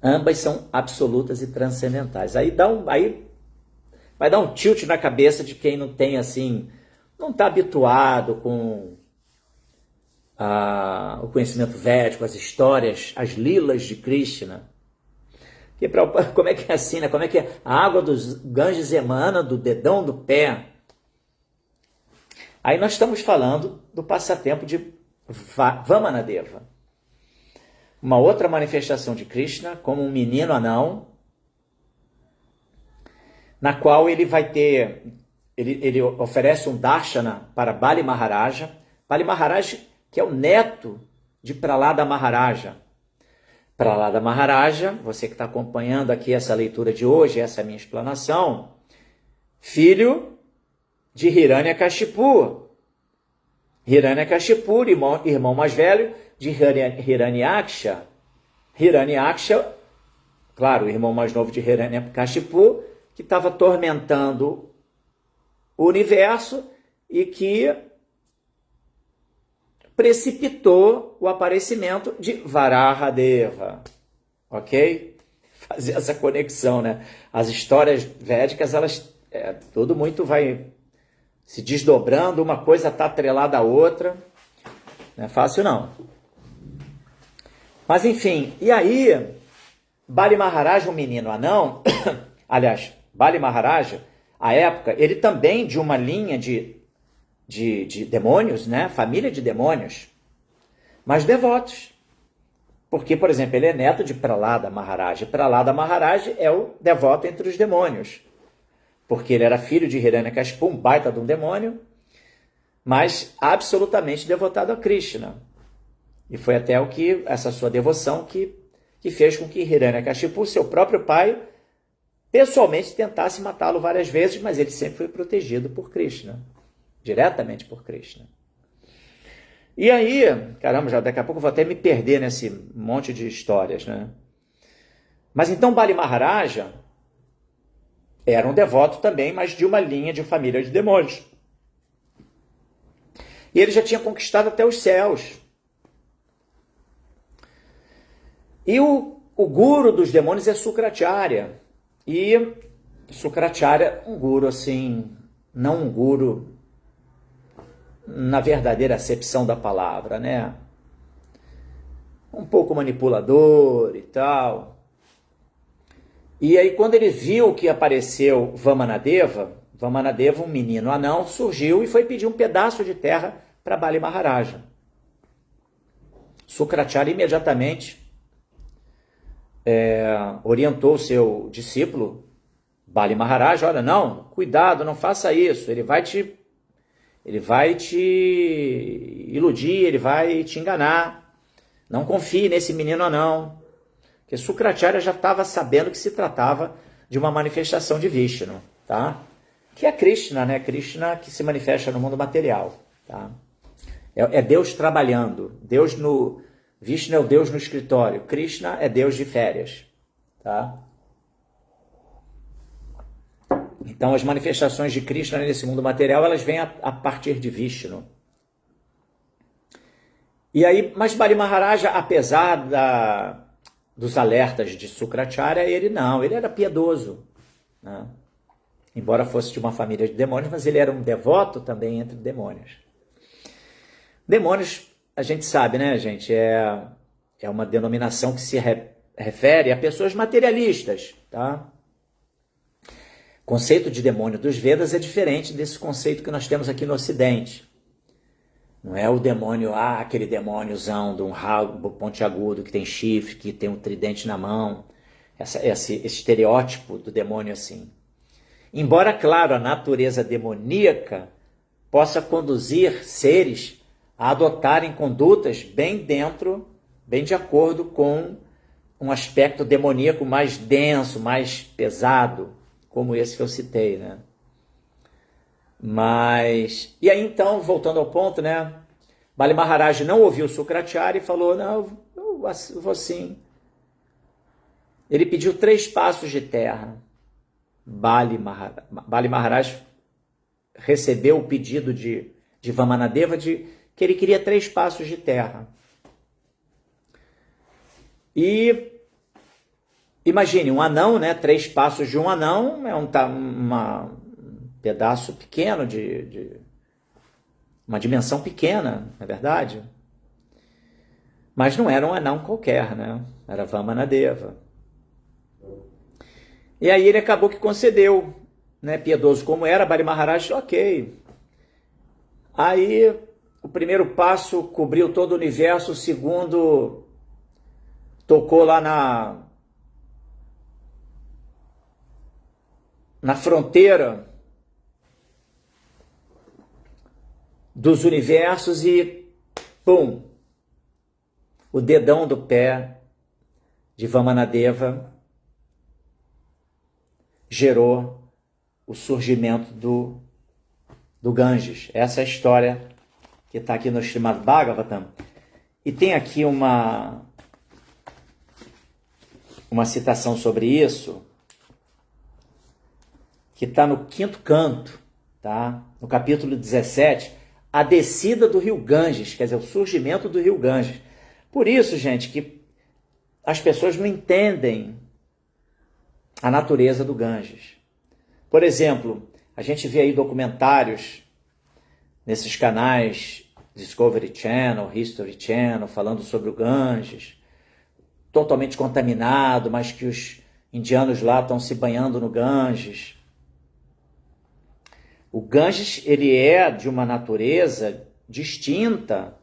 Ambas são absolutas e transcendentais. Aí vai dar um tilt na cabeça de quem não tem assim, não está habituado com o conhecimento védico, as histórias, as lilas de Krishna. Como é que é assim, né? Como é que a água dos Ganges emana do dedão do pé? Aí nós estamos falando do passatempo de Vamanadeva. Uma outra manifestação de Krishna, como um menino anão, na qual ele vai ter, ele oferece um darshana para Bali Maharaja. Bali Maharaja, que é o neto de Prahlada Maharaja. Prahlada Maharaja, você que está acompanhando aqui essa leitura de hoje, essa é a minha explanação, filho de Hiranyakashipu. Hiranyakashipu, irmão mais velho de Hiranyaksha. Hiranyaksha, claro, o irmão mais novo de Hiranyakashipu, que estava atormentando o universo e que precipitou o aparecimento de Varahadeva. Ok? Fazer essa conexão, né? As histórias védicas, tudo muito vai se desdobrando, uma coisa está atrelada à outra. Não é fácil, não. Mas, enfim, e aí, Bali Maharaja, um menino anão, aliás, Bali Maharaja, à época, ele também de uma linha de demônios, né? Família de demônios, mas devotos. Porque, por exemplo, ele é neto de Prahlada Maharaja. Prahlada Maharaja é o devoto entre os demônios. Porque ele era filho de Hiranyakashipu, um baita de um demônio, mas absolutamente devotado a Krishna. E foi até essa sua devoção que fez com que Hiranyakashipu, seu próprio pai, pessoalmente tentasse matá-lo várias vezes, mas ele sempre foi protegido por Krishna, diretamente por Krishna. E aí, caramba, já daqui a pouco eu vou até me perder nesse monte de histórias, né? Mas então Bali Maharaja era um devoto também, mas de uma linha de família de demônios. E ele já tinha conquistado até os céus. E o guru dos demônios é Sukracharya. E Sukracharya, um guru assim, não um guru na verdadeira acepção da palavra, né? Um pouco manipulador e tal. E aí, quando ele viu que apareceu Vamanadeva, um menino anão, surgiu e foi pedir um pedaço de terra para Bali Maharaja. Sukracharya imediatamente orientou o seu discípulo, Bali Maharaja, olha, não, cuidado, não faça isso, ele vai te iludir, ele vai te enganar, não confie nesse menino anão. Porque Sukracharya já estava sabendo que se tratava de uma manifestação de Vishnu, tá? Que é Krishna, né? Krishna que se manifesta no mundo material, tá? É Deus trabalhando. Vishnu é o Deus no escritório. Krishna é Deus de férias, tá? Então, as manifestações de Krishna nesse mundo material, elas vêm a partir de Vishnu. E aí, mas Bali Maharaja, apesar dos alertas de Sukracharya, ele era piedoso, né? embora fosse de uma família de demônios, mas ele era um devoto também entre demônios. Demônios, a gente sabe, né, gente, é uma denominação que se refere a pessoas materialistas, tá? O conceito de demônio dos Vedas é diferente desse conceito que nós temos aqui no Ocidente. Não é o demônio, aquele demôniozão de um rabo pontiagudo que tem chifre, que tem um tridente na mão, esse estereótipo do demônio assim. Embora, claro, a natureza demoníaca possa conduzir seres a adotarem condutas bem de acordo com um aspecto demoníaco mais denso, mais pesado, como esse que eu citei, né? Mas, e aí então, voltando ao ponto, né? Bali Maharaj não ouviu Sukracharya e falou, não, eu vou sim. Ele pediu 3 passos de terra. Bali Maharaj recebeu o pedido de Vamanadeva que ele queria 3 passos de terra. E imagine, um anão, né? 3 passos de um anão é um pedaço pequeno de uma dimensão pequena, não é verdade? Mas não era um anão qualquer, né? Era Vamanadeva. E aí ele acabou que concedeu, né? Piedoso como era, Bali Maharaj, ok. Aí o primeiro passo cobriu todo o universo, o segundo tocou lá na fronteira dos universos e, pum, o dedão do pé de Vamanadeva gerou o surgimento do Ganges. Essa é a história que está aqui no Srimad Bhagavatam. E tem aqui uma citação sobre isso, que está no 5º canto, tá? No capítulo 17, a descida do rio Ganges, quer dizer, o surgimento do rio Ganges. Por isso, gente, que as pessoas não entendem a natureza do Ganges. Por exemplo, a gente vê aí documentários nesses canais Discovery Channel, History Channel, falando sobre o Ganges, totalmente contaminado, mas que os indianos lá estão se banhando no Ganges. O Ganges, ele é de uma natureza distinta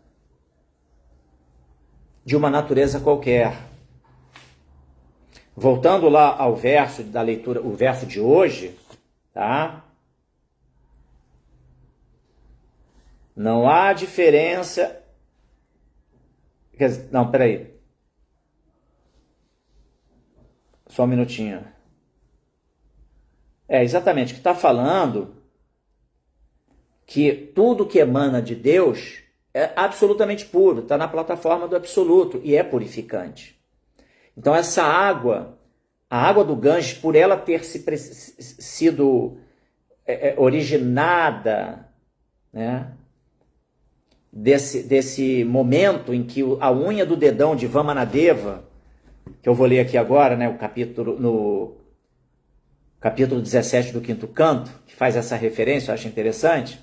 de uma natureza qualquer. Voltando lá ao verso da leitura, o verso de hoje, tá? Não há diferença... Não, peraí. Só um minutinho. Exatamente, que está falando que tudo que emana de Deus é absolutamente puro, está na plataforma do absoluto e é purificante. Então essa água, a água do Ganges, por ela ter sido originada, né, desse momento em que a unha do dedão de Vamanadeva, que eu vou ler aqui agora, né, no capítulo 17 do 5º canto, que faz essa referência, eu acho interessante.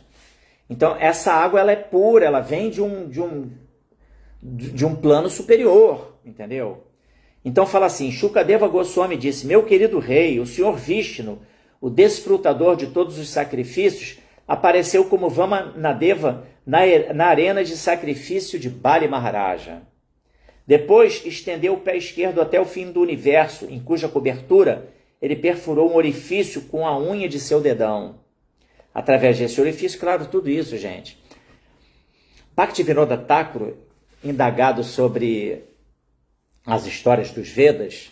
Então, essa água ela é pura, ela vem de um plano superior, entendeu? Então fala assim, Shukadeva Goswami disse, meu querido rei, o senhor Vishnu, o desfrutador de todos os sacrifícios, apareceu como Vamanadeva na arena de sacrifício de Bali Maharaja. Depois estendeu o pé esquerdo até o fim do universo, em cuja cobertura ele perfurou um orifício com a unha de seu dedão. Através desse orifício, claro, tudo isso, gente. Bhaktivinoda Thakur, indagado sobre as histórias dos Vedas,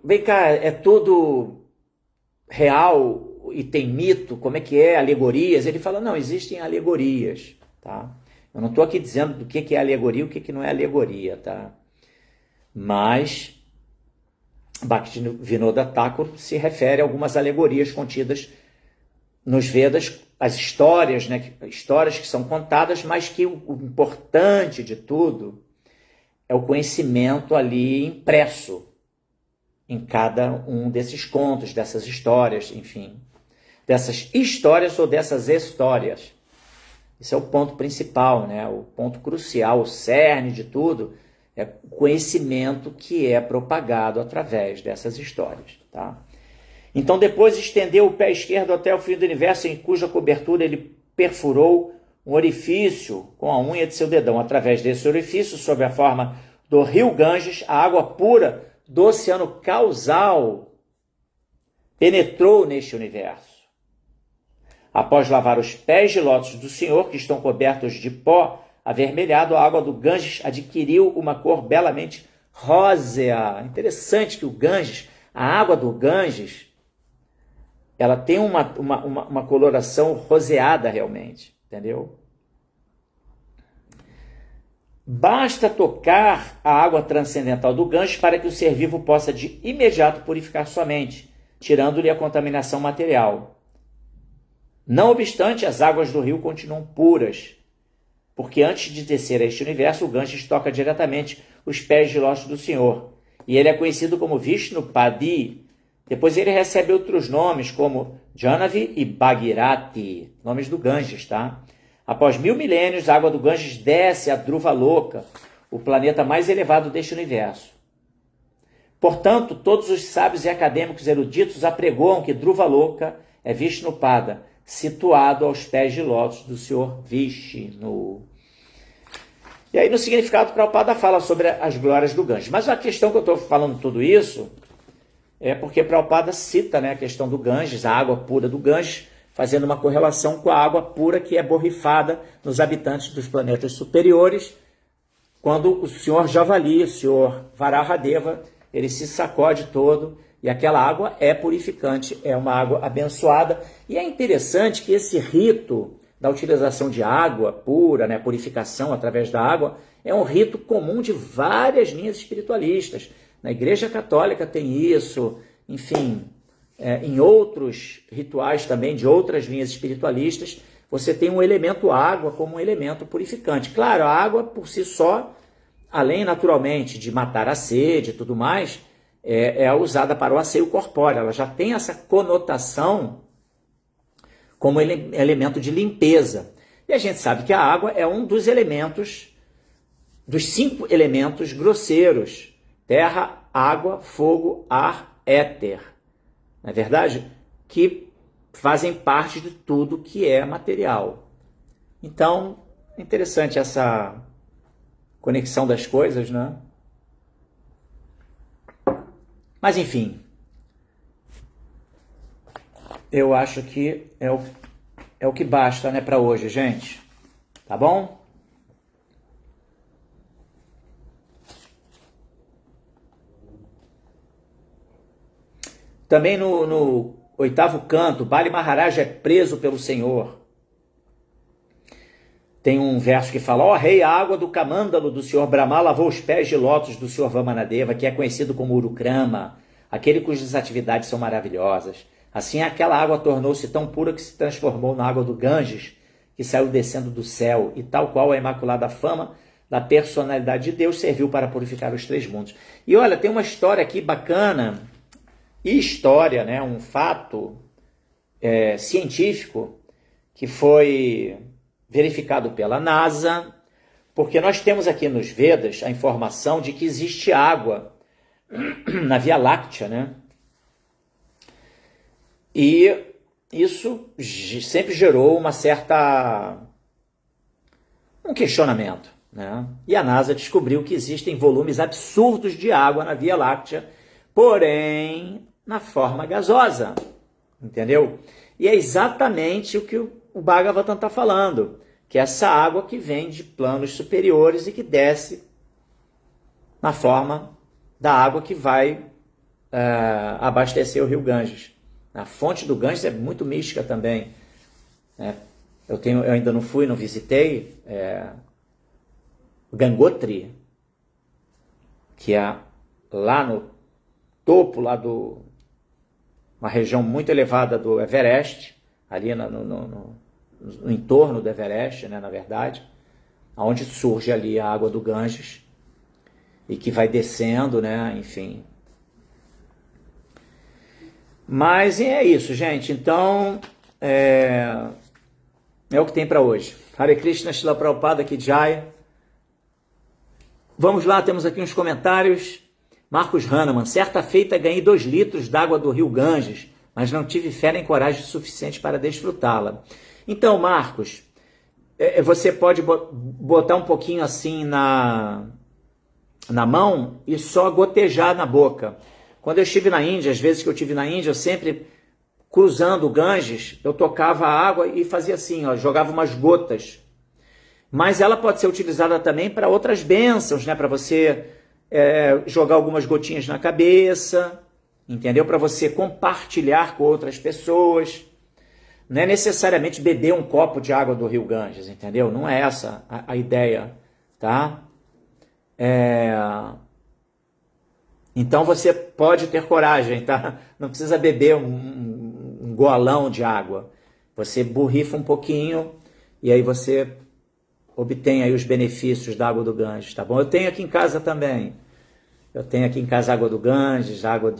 vem cá, é tudo real e tem mito, como é que é, alegorias? Ele fala, não, existem alegorias, tá? Eu não estou aqui dizendo do que é alegoria e o que não é alegoria, tá? Mas Bhaktivinoda Thakur se refere a algumas alegorias contidas nos Vedas, as histórias, né? Histórias que são contadas, mas que o importante de tudo é o conhecimento ali impresso, em cada um desses contos, dessas histórias, enfim. Dessas histórias ou dessas histórias. Esse é o ponto principal, né? O ponto crucial, o cerne de tudo, é o conhecimento que é propagado através dessas histórias. Tá? Então, depois estendeu o pé esquerdo até o fim do universo, em cuja cobertura ele perfurou um orifício com a unha de seu dedão. Através desse orifício, sob a forma do rio Ganges, a água pura do oceano causal penetrou neste universo. Após lavar os pés de lótus do Senhor, que estão cobertos de pó avermelhado, a água do Ganges adquiriu uma cor belamente rósea. Interessante que o Ganges, a água do Ganges, ela tem uma coloração roseada realmente, entendeu? Basta tocar a água transcendental do Ganges para que o ser vivo possa de imediato purificar sua mente, tirando-lhe a contaminação material. Não obstante, as águas do rio continuam puras, porque antes de descer a este universo, o Ganges toca diretamente os pés de lótus do Senhor, e ele é conhecido como Vishnupadi. Depois ele recebe outros nomes, como Janavi e Bhagirati, nomes do Ganges, tá? Após 1000 milênios, a água do Ganges desce a Dhruva-loka, o planeta mais elevado deste universo. Portanto, todos os sábios e acadêmicos eruditos apregoam que Dhruva-loka é Vishnupada, situado aos pés de lótus do Senhor Vishnu. E aí no significado, Prabhupada fala sobre as glórias do Ganges. Mas a questão que eu estou falando tudo isso é porque Prabhupada cita, né, a questão do Ganges, a água pura do Ganges, fazendo uma correlação com a água pura que é borrifada nos habitantes dos planetas superiores, quando o senhor Javali, o senhor Varahadeva, ele se sacode todo, e aquela água é purificante, é uma água abençoada. E é interessante que esse rito da utilização de água pura, né, purificação através da água, é um rito comum de várias linhas espiritualistas. Na Igreja Católica tem isso, enfim, em outros rituais também de outras linhas espiritualistas, você tem um elemento água como um elemento purificante. Claro, a água por si só, além naturalmente de matar a sede e tudo mais, é usada para o asseio corpóreo, ela já tem essa conotação como elemento de limpeza. E a gente sabe que a água é um dos elementos, dos 5 elementos grosseiros: terra, água, fogo, ar, éter. Não é verdade? Que fazem parte de tudo que é material. Então, é interessante essa conexão das coisas, né? Mas, enfim, eu acho que é o que basta, né, para hoje, gente. Tá bom? Também no 8º canto, Bali Maharaj é preso pelo Senhor. Tem um verso que fala: ó rei, a água do Kamandalo do Senhor Brahma lavou os pés de lótus do Senhor Vamanadeva, que é conhecido como Urukrama, aquele cujas atividades são maravilhosas. Assim, aquela água tornou-se tão pura que se transformou na água do Ganges, que saiu descendo do céu, e tal qual a imaculada fama da personalidade de Deus serviu para purificar os 3 mundos. E olha, tem uma história aqui bacana, história, né, um fato científico que foi verificado pela NASA, porque nós temos aqui nos Vedas a informação de que existe água na Via Láctea, né? E isso sempre gerou um questionamento, né? E a NASA descobriu que existem volumes absurdos de água na Via Láctea, porém na forma gasosa, entendeu? E é exatamente o que o Bhagavatam está falando, que é essa água que vem de planos superiores e que desce na forma da água que vai abastecer o rio Ganges. A fonte do Ganges é muito mística também, né? Eu ainda não fui, não visitei Gangotri, que é lá no topo, uma região muito elevada do Everest, ali no entorno do Everest, né, na verdade, onde surge ali a água do Ganges, e que vai descendo, né, enfim, Mas é isso, gente. Então, é o que tem para hoje. Hare Krishna, Srila Prabhupada Ki Jai. Vamos lá, temos aqui uns comentários. Marcos Hahnemann: certa feita ganhei 2 litros d'água do rio Ganges, mas não tive fé nem coragem suficiente para desfrutá-la. Então, Marcos, você pode botar um pouquinho assim na mão e só gotejar na boca. Quando eu estive na Índia, às vezes que eu estive na Índia, eu sempre, cruzando o Ganges, eu tocava a água e fazia assim, ó, jogava umas gotas. Mas ela pode ser utilizada também para outras bênçãos, né? Para você jogar algumas gotinhas na cabeça, entendeu? Para você compartilhar com outras pessoas. Não é necessariamente beber um copo de água do rio Ganges, entendeu? Não é essa a ideia, tá? Então você pode ter coragem, tá? Não precisa beber um golão de água. Você borrifa um pouquinho e aí você obtém aí os benefícios da água do Ganges, tá bom? Eu tenho aqui em casa também. Eu tenho aqui em casa água do Ganges, água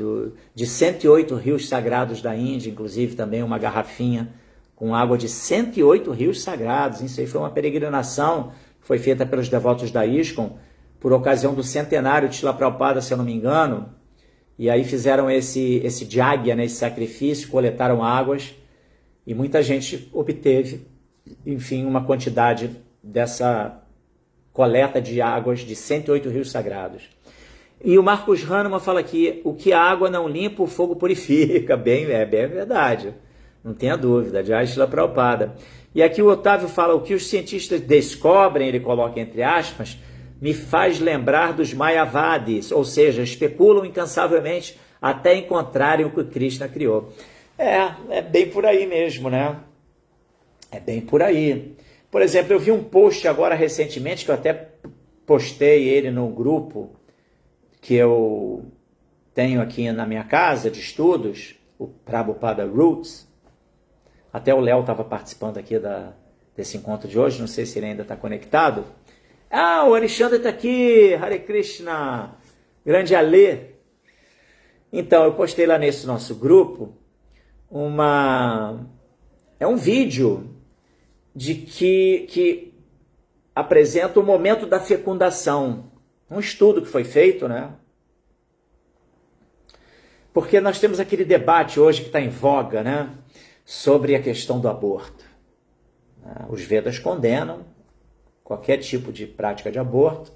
de 108 rios sagrados da Índia, inclusive também uma garrafinha com água de 108 rios sagrados. Isso aí foi uma peregrinação que foi feita pelos devotos da ISKCON por ocasião do centenário de Srila Prabhupada, se eu não me engano. E aí fizeram esse yagya, né, esse sacrifício, coletaram águas e muita gente obteve, enfim, uma quantidade dessa coleta de águas de 108 rios sagrados. E o Marcos Hahnemann fala aqui: o que a água não limpa, o fogo purifica. Bem verdade, não tenha dúvida. Jai Srila Prabhupada. E aqui o Otávio fala: o que os cientistas descobrem, ele coloca entre aspas, me faz lembrar dos Mayavadis, ou seja, especulam incansavelmente até encontrarem o que Krishna criou. É bem por aí mesmo, né? É bem por aí. Por exemplo, eu vi um post agora recentemente, que eu até postei ele no grupo que eu tenho aqui na minha casa de estudos, o Prabhupada Roots. Até o Léo estava participando aqui desse encontro de hoje, não sei se ele ainda está conectado. Ah, o Alexandre está aqui, Hare Krishna, grande Alê. Então, eu postei lá nesse nosso grupo um vídeo de que apresenta o momento da fecundação. Um estudo que foi feito, né? Porque nós temos aquele debate hoje que está em voga, né? Sobre a questão do aborto. Os Vedas condenam qualquer tipo de prática de aborto.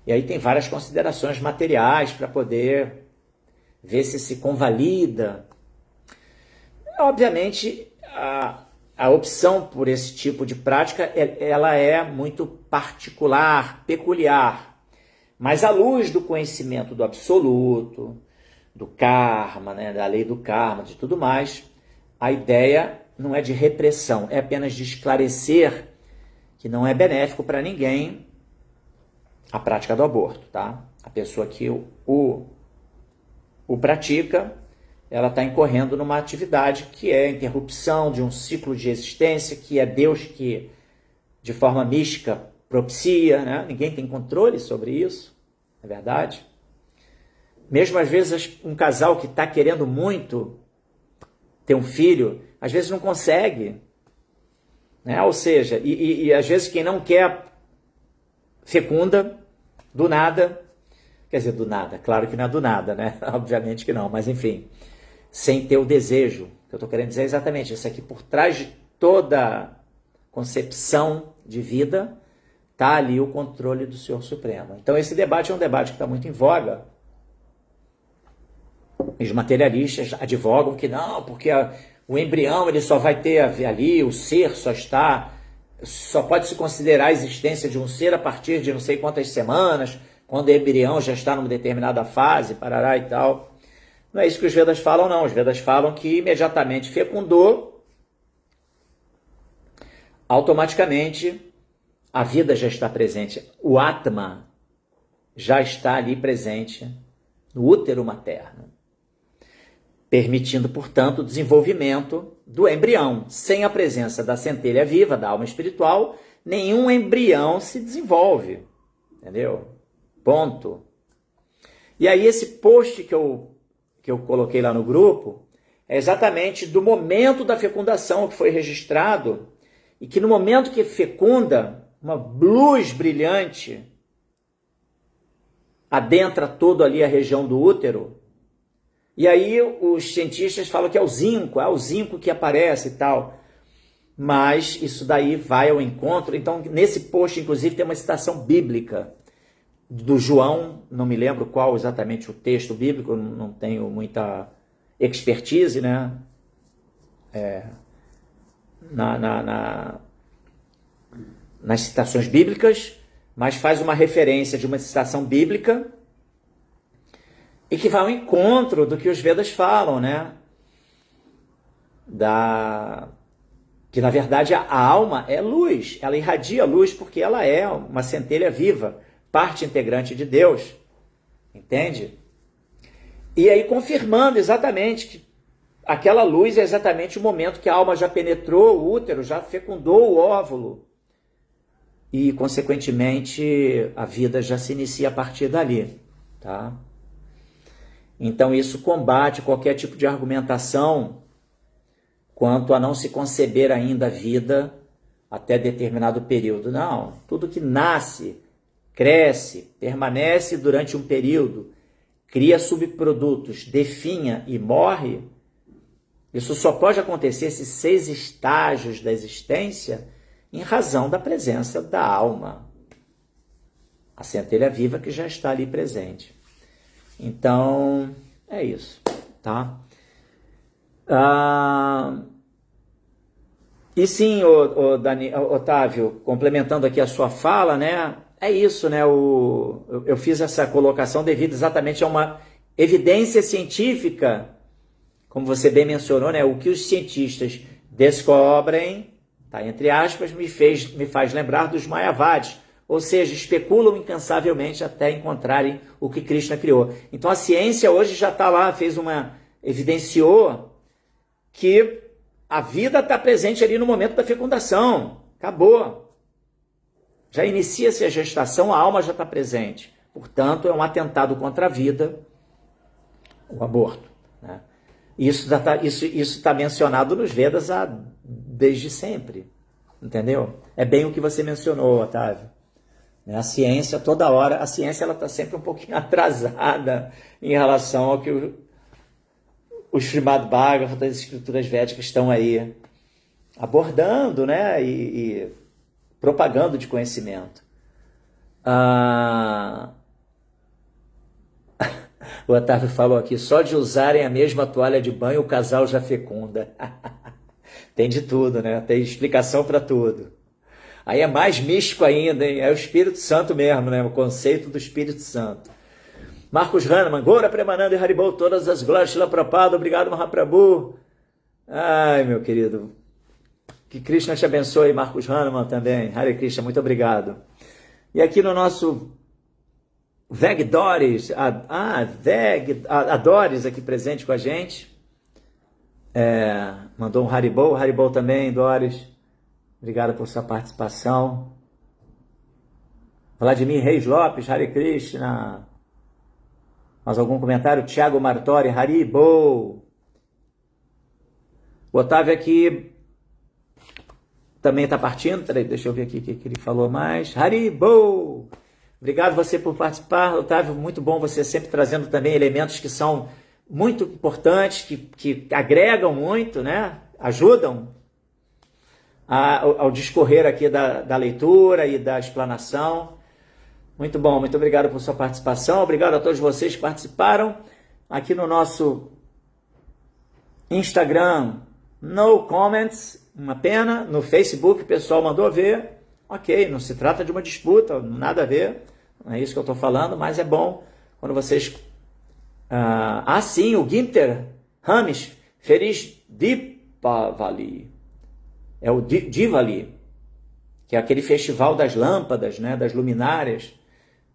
E aí tem várias considerações materiais para poder ver se convalida. Obviamente, a opção por esse tipo de prática, ela é muito particular, peculiar. Mas à luz do conhecimento do absoluto, do karma, né, da lei do karma, de tudo mais, a ideia não é de repressão, é apenas de esclarecer que não é benéfico para ninguém a prática do aborto, tá? A pessoa que o pratica, ela está incorrendo numa atividade que é a interrupção de um ciclo de existência, que é Deus que, de forma mística, propicia, né? Ninguém tem controle sobre isso, não é verdade? Mesmo às vezes um casal que está querendo muito ter um filho, às vezes não consegue, né? Ou seja, e às vezes quem não quer fecunda do nada, quer dizer, do nada, claro que não é do nada, né? Obviamente que não, mas enfim, sem ter o desejo. O que eu estou querendo dizer é exatamente isso aqui: por trás de toda concepção de vida está ali o controle do Senhor Supremo. Então esse debate é um debate que está muito em voga. Os materialistas advogam que não, porque o embrião ele só vai ter ali, o ser só pode se considerar a existência de um ser a partir de não sei quantas semanas, quando o embrião já está numa determinada fase, parará e tal. Não é isso que os Vedas falam, não. Os Vedas falam que imediatamente fecundou, automaticamente a vida já está presente. O Atma já está ali presente no útero materno, permitindo, portanto, o desenvolvimento do embrião. Sem a presença da centelha viva, da alma espiritual, nenhum embrião se desenvolve. Entendeu? Ponto. E aí esse post que eu que eu coloquei lá no grupo é exatamente do momento da fecundação que foi registrado, e que no momento que fecunda, uma luz brilhante adentra todo ali a região do útero, e aí os cientistas falam que é o zinco que aparece e tal, mas isso daí vai ao encontro. Então nesse post inclusive tem uma citação bíblica do João, não me lembro qual exatamente o texto bíblico, não tenho muita expertise, né? Nas citações bíblicas, mas faz uma referência de uma citação bíblica e que vai ao encontro do que os Vedas falam, né? Que na verdade a alma é luz, ela irradia luz porque ela é uma centelha viva, parte integrante de Deus, entende? E aí confirmando exatamente que aquela luz é exatamente o momento que a alma já penetrou o útero, já fecundou o óvulo, e consequentemente a vida já se inicia a partir dali, tá? Então isso combate qualquer tipo de argumentação quanto a não se conceber ainda a vida até determinado período. Não, tudo que nasce, cresce, permanece durante um período, cria subprodutos, definha e morre, isso só pode acontecer, esses 6 estágios da existência, em razão da presença da alma, a centelha viva que já está ali presente. Então, é isso, tá? E sim, Otávio, complementando aqui a sua fala, né? É isso, né? Eu fiz essa colocação devido exatamente a uma evidência científica, como você bem mencionou, né? O que os cientistas descobrem, tá, entre aspas, me faz lembrar dos Mayavadis, ou seja, especulam incansavelmente até encontrarem o que Krishna criou. Então a ciência hoje já está lá, evidenciou que a vida está presente ali no momento da fecundação. Acabou. Já inicia-se a gestação, a alma já está presente. Portanto, é um atentado contra a vida, o aborto, né? Isso está mencionado nos Vedas desde sempre, entendeu? É bem o que você mencionou, Otávio. A ciência, toda hora, a ciência está sempre um pouquinho atrasada em relação ao que o Srimad Bhagavatam, as escrituras védicas estão aí abordando, né? E propagando de conhecimento. O Otávio falou aqui, só de usarem a mesma toalha de banho o casal já fecunda. Tem de tudo, né? Tem explicação para tudo. Aí é mais místico ainda, hein? É o Espírito Santo mesmo, né? O conceito do Espírito Santo. Marcos Hahnemann, Gora Premananda e Haribol, todas as glórias, Shila Prabhupada, obrigado Mahaprabhu. Ai, meu querido, que Krishna te abençoe, Marcos Hahnemann também. Hare Krishna, muito obrigado. E aqui no nosso Veg Doris, a Doris aqui presente com a gente, mandou um Haribol também, Doris, obrigado por sua participação. Vladimir Reis Lopes, Hare Krishna. Mais algum comentário? Tiago Martori, Haribol. O Otávio aqui também está partindo, deixa eu ver aqui o que ele falou mais. Haribol! Obrigado você por participar, Otávio, muito bom você sempre trazendo também elementos que são muito importantes, que agregam muito, né? Ajudam ao discorrer aqui da leitura e da explanação. Muito bom, muito obrigado por sua participação, obrigado a todos vocês que participaram aqui no nosso Instagram, no comments, uma pena, no Facebook o pessoal mandou ver, ok, não se trata de uma disputa, nada a ver, não é isso que eu estou falando, mas é bom quando vocês... sim, o Ginter Rames, feliz Deepavali, é o Diwali, que é aquele festival das lâmpadas, né, das luminárias,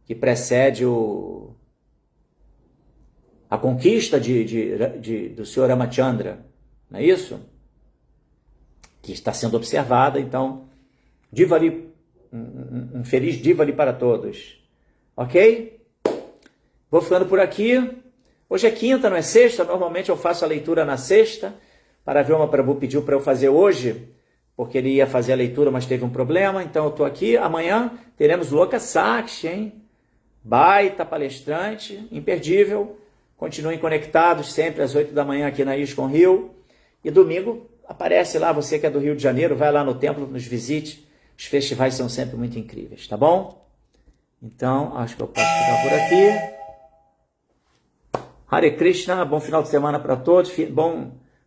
que precede a conquista do Sr. Ramachandra, não é isso? Que está sendo observada, então, Diwali, um feliz Diwali para todos. Ok? Vou ficando por aqui. Hoje é quinta, não é sexta? Normalmente eu faço a leitura na sexta. Paravyoma Prabhu pediu para eu fazer hoje, porque ele ia fazer a leitura, mas teve um problema. Então eu estou aqui. Amanhã teremos Loka Sakshi, hein? Baita palestrante, imperdível. Continuem conectados sempre às 8 da manhã aqui na ISKCON Rio. E domingo aparece lá, você que é do Rio de Janeiro, vai lá no templo, nos visite. Os festivais são sempre muito incríveis, tá bom? Então, acho que eu posso ficar por aqui. Hare Krishna, bom final de semana para todos,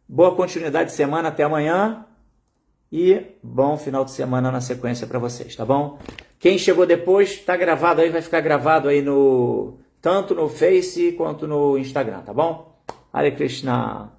boa continuidade de semana até amanhã e bom final de semana na sequência para vocês, tá bom? Quem chegou depois, tá gravado aí, vai ficar gravado aí tanto no Face quanto no Instagram, tá bom? Hare Krishna.